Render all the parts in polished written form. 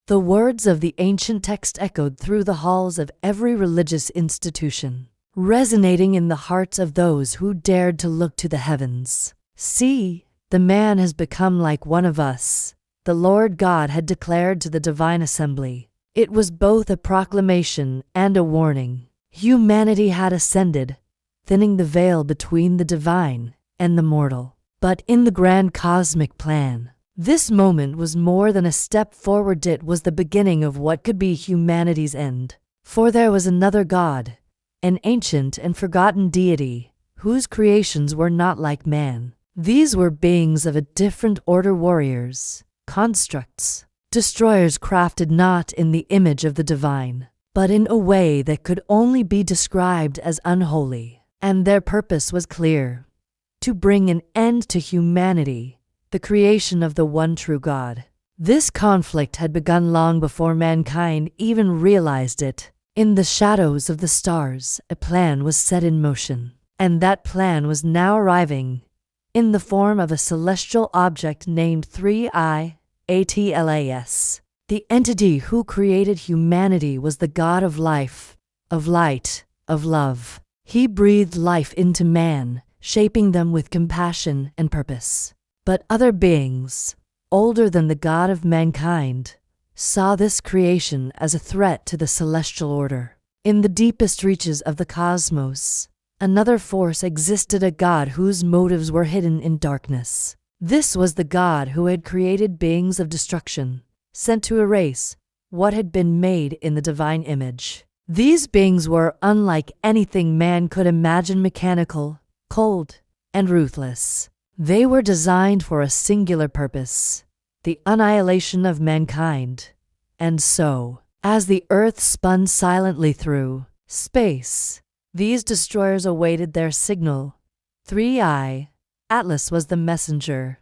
The words of the ancient text echoed through the halls of every religious institution, resonating in the hearts of those who dared to look to the heavens. "See, the man has become like one of us," the Lord God had declared to the divine assembly. It was both a proclamation and a warning. Humanity had ascended, thinning the veil between the divine and the mortal. But in the grand cosmic plan, this moment was more than a step forward. It was the beginning of what could be humanity's end. For there was another God, an ancient and forgotten deity, whose creations were not like man. These were beings of a different order, warriors, constructs, destroyers crafted not in the image of the divine, but in a way that could only be described as unholy. And their purpose was clear: to bring an end to humanity, the creation of the one true God. This conflict had begun long before mankind even realized it. In the shadows of the stars, a plan was set in motion, and that plan was now arriving in the form of a celestial object named 3i Atlas. The entity who created humanity was the God of life, of light, of love. He breathed life into man, shaping them with compassion and purpose. But other beings, older than the God of mankind, saw this creation as a threat to the celestial order. In the deepest reaches of the cosmos, another force existed, a God whose motives were hidden in darkness. This was the God who had created beings of destruction, sent to erase what had been made in the divine image. These beings were unlike anything man could imagine, mechanical, cold, and ruthless. They were designed for a singular purpose: the annihilation of mankind. And so, as the earth spun silently through space, these destroyers awaited their signal. 3i Atlas was the messenger.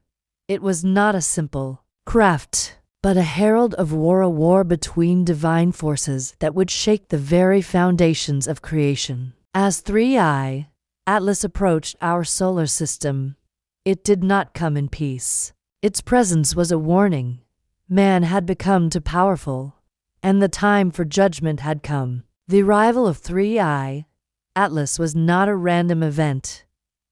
It was not a simple craft, but a herald of war, a war between divine forces that would shake the very foundations of creation. As 3i Atlas approached our solar system, it did not come in peace. Its presence was a warning. Man had become too powerful, and the time for judgment had come. The arrival of 3i Atlas was not a random event.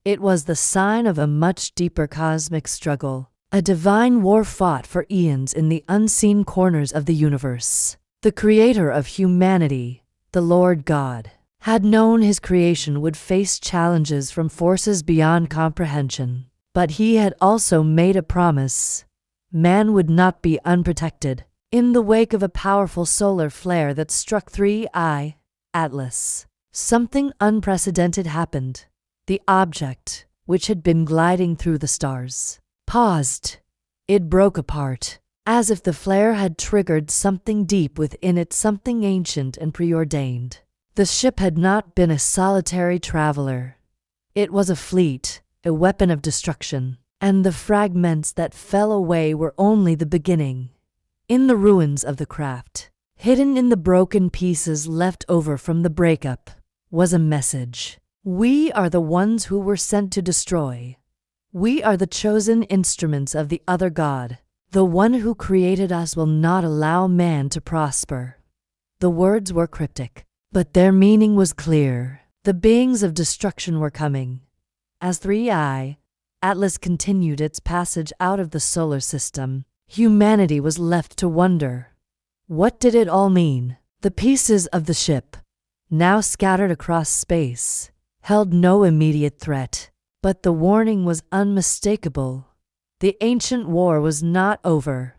It was the sign of a much deeper cosmic struggle, a divine war fought for eons in the unseen corners of the universe. The creator of humanity, the Lord God, had known his creation would face challenges from forces beyond comprehension. But he had also made a promise: man would not be unprotected. In the wake of a powerful solar flare that struck 3i Atlas, something unprecedented happened. The object, which had been gliding through the stars, paused. It broke apart, as if the flare had triggered something deep within it, something ancient and preordained. The ship had not been a solitary traveler. It was a fleet, a weapon of destruction, and the fragments that fell away were only the beginning. In the ruins of the craft, hidden in the broken pieces left over from the breakup, was a message. We are the ones who were sent to destroy. We are the chosen instruments of the other God. The one who created us will not allow man to prosper. The words were cryptic, but their meaning was clear. The beings of destruction were coming. As 3i Atlas continued its passage out of the solar system, humanity was left to wonder. What did it all mean? The pieces of the ship, now scattered across space, held no immediate threat, but the warning was unmistakable. The ancient war was not over.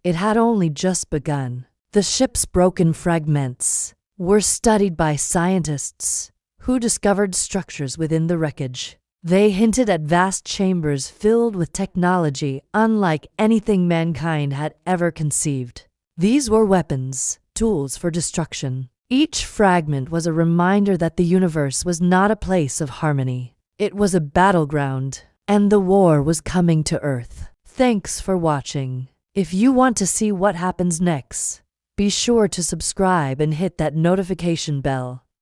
It had only just begun. The ship's broken fragments were studied by scientists who discovered structures within the wreckage. They hinted at vast chambers filled with technology unlike anything mankind had ever conceived. These were weapons, tools for destruction. Each fragment was a reminder that the universe was not a place of harmony. It was a battleground, and the war was coming to Earth. Thanks for watching. If you want to see what happens next, be sure to subscribe and hit that notification bell.